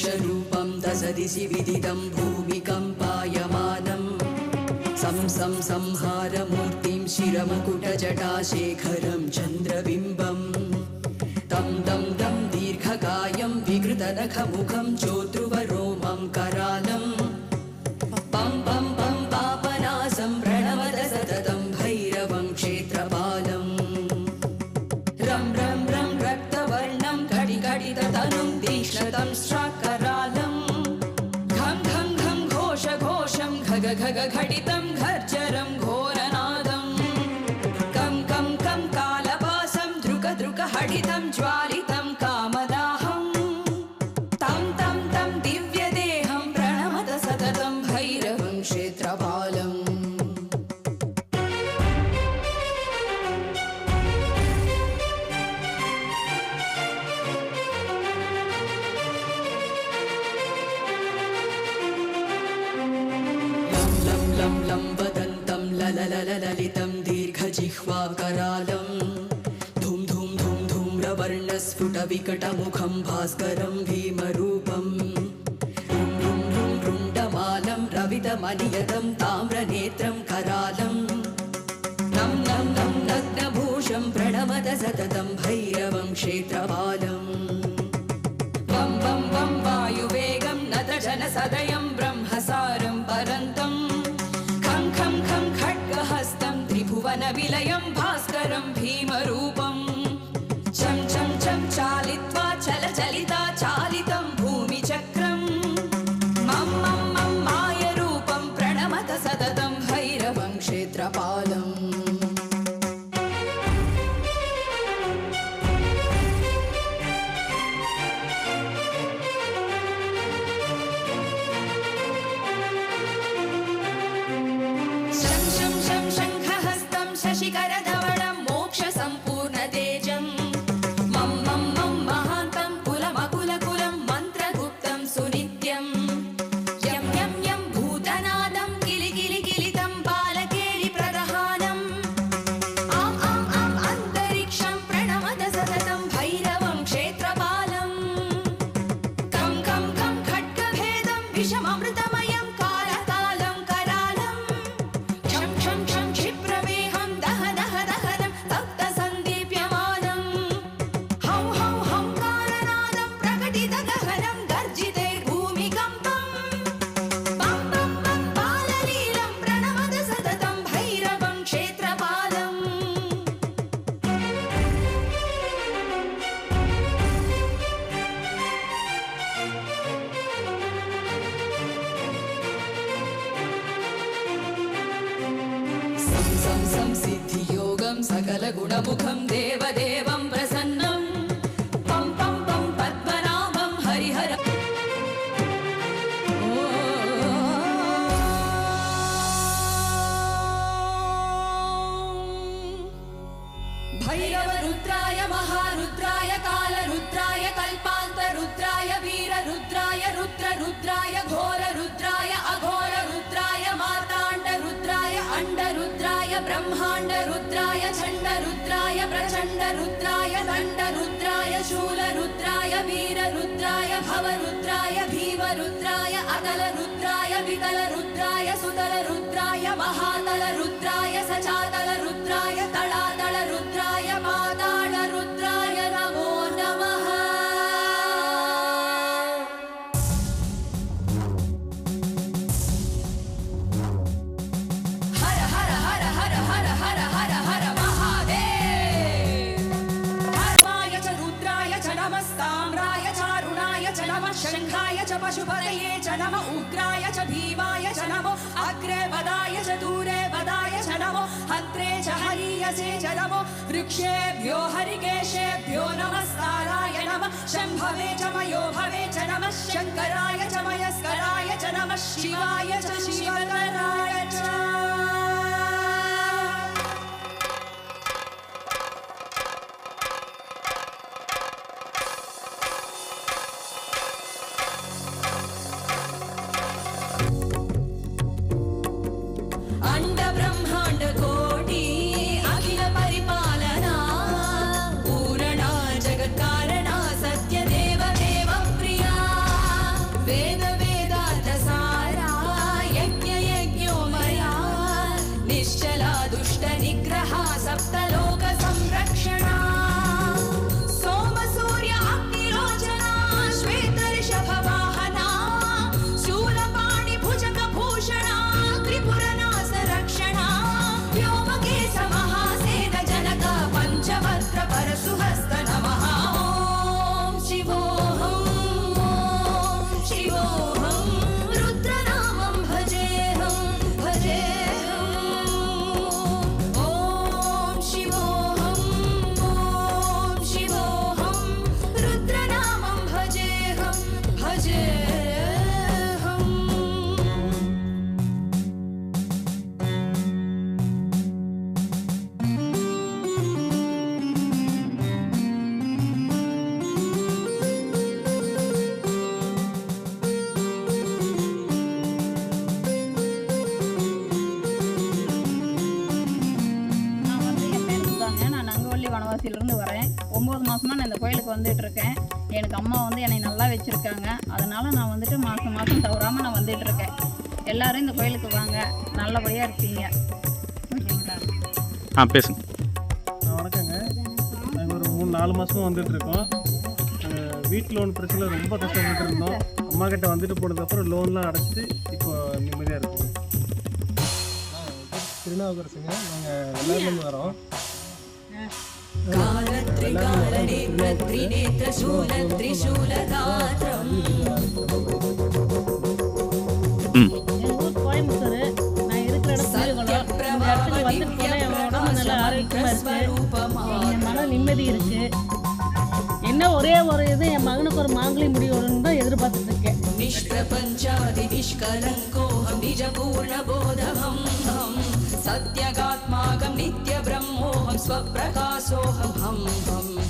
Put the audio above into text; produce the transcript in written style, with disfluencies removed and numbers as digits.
मोक्षरूपं दशदिशि विदितं भूमिकम्पायमानम् संहारमूर्तिं शिरमकुटजटाशेखरं चन्द्रबिम्बम् तं दं दं दीर्घकायं विकृतनखमुखं चोद्रुवरोमं करालम् पं पं पं पापनासं प्रणमत सततं भैरवं क्षेत्रपालम् रं रं रं रक्तवर्णं कटिकटिततनुं तीक्ष्णतं श्राकरालम् घं घं घं घोषघोषं घग घग घटितं घर्जरं घोरनादम् कं कं कं कालपासं द्रुक द्रुक हटितं ज्वालितं कामदाहम् तं तं तं दिव्यदेहं प्रणमत सततं भैरवं क्षेत्रपालम् लं लं वदन्तं ललितं दीर्घजिह्वाकरालं धूम धूम धूम धूम्रवर्णस्फुटविकटमुखं भास्करं भीमरूपं रुण्डमालं रवितमनियतं ताम्रनेत्रं करालं नं नं नं नग्नभूषं प्रणमत सततं भैरवं क्षेत्रपालम् वं वं वं वायुवेगं नतजनसदयं ब्रह्मसारं परन्तम् खं खं खं खड्गहस्तं त्रिभुवनविलयं भास्करं भीमरूपं चं चं चं चालित्वा चलचलिता चालितं भूमिचक्रं मं मं मं मायरूपं प्रणमत सततं भैरवं क्षेत्रपालम् शशिकरधवलं मोक्षसम्पूर्णतेजं मं मं मं महान्तं कुलमकुलकुलं मन्त्रगुप्तं सुनित्यं यं यं यं भूतनादं किलिकिलिकिलितं बालकेलिप्रदहानम् आम् आम् आम् अन्तरिक्षं प्रणमत सततं भैरवं क्षेत्रपालम् कं कं कं खड्गभेदं विषममृतमयं कालकालं करालं क्षं क्षं क्षं क्षिप्रवेहं दह दह दहनं तप्तसन्दीप्यमानं हं हं हंकारनादं प्रकटितगहनं गर्जितैर्भूमिकम्पं पं पं पं बाललीलं प्रणमत सततं भैरवं क्षेत्रपालम् संसिद्धियोगं सकलगुणमुखं देवदेवं प्रसन्नं पं पं पं पद्मनाभं हरिहर भैरवरुद्राय महारुद्राय कालरुद्राय कल्पान्तरुद्राय वीररुद्राय रुद्ररुद्राय घोररुद्राय अघोररुद्राय मार्ताण्डरुद्राय अण्डरुद्राय ब्रह्माण्डरुद्राय चण्डरुद्राय प्रचण्डरुद्राय दण्डरुद्राय शूलरुद्राय वीररुद्राय भवरुद्राय भीमरुद्राय अतलरुद्राय वितलरुद्राय सुतलरुद्राय महातलरुद्राय सचातलरुद्राय तलातलरुद्राय पातालरुद्राय नमो नमः हर हर हर हर हर हर हर हर महादेव धर्माय च रुद्राय च नमस्ताम्राय चारुणाय च नमः शङ्खाय च पशुपतये च नमः उग्राय च भीमाय च नमो अग्रे वदाय च दूरे वदाय च नमो हत्रे च हरीयसे च नमो वृक्षेभ्यो हरिकेशेभ्यो नमस्काराय नमः शम्भवे च मयोभवे च नमः शङ्कराय च मयस्कराय च नमः शिवाय च शिवकराय च अंड ब्रह्मांड कोटि अखिल परिपालना पूरणा जगत्कारणा सत्य देव देव प्रिया दुष्ट निग्रहा सप्तलोक संरक्षणा सोम सूर्य अग्निरोचना श्वेत ऋषभ वाहना शूलपाणि भुजग भूषणा त्रिपुरनाश रक्षणा व्योमकेश महासेन जनक पंचवक्त्र परशुहस्त नमः ओम शिवोऽहं शिवोऽहं रुद्रनामं भजेऽहं ओम शिवोऽहं रुद्रनामं भजेऽहं நான் நங்கவள்ளி வனவாசியிலிருந்து வரேன். 9 மாதமாக நான் இந்த கோயிலுக்கு வந்துட்டு இருக்கேன். எனக்கு அம்மா வந்து என்னை நல்லா வச்சுருக்காங்க. அதனால் நான் வந்துட்டு மாதம் மாதம் தவறாமல் நான் வந்துட்டு இருக்கேன். எல்லாரும் இந்த கோயிலுக்கு வாங்க, நல்லபடியாக இருப்பீங்க. ஓகேங்களா? பேசுங்க. வணக்கங்க. நாங்கள் ஒரு 3-4 மாதமாக வந்துட்டுருக்கோம். வீட்டு லோன் பிரச்சனை ரொம்ப கஷ்டப்பட்டு இருந்தோம். அம்மா கிட்ட வந்துட்டு போனதுக்கப்புறம் லோன்லாம் அடைச்சிட்டு இப்போ நிம்மதியாக இருக்குங்க. திருநாவுக்கரசுங்க. நாங்கள் வெள்ளாரிலேருந்து வரோம். என் ஊர் கோயம்புத்தூர். நான் இருக்கிற இடம் சீர்குளம். இந்த இடத்துக்கு வந்துட்டு போனால் என் உடம்பு நல்லா ஆரோக்கியமாக இருக்குது. என் மன நிம்மதி இருக்குது. என்ன ஒரே ஒரு இது, என் மகனுக்கு ஒரு மாங்கலி முடி வரும்னு தான் எதிர்பார்த்துட்டு இருக்கேன். निष्प्रपञ्चादि निष्कलङ्कोऽहं निजपूर्णबोधहं सत्यगात्माकं नित्यब्रह्मोऽहं स्वप्रकाशोऽहं हं हम्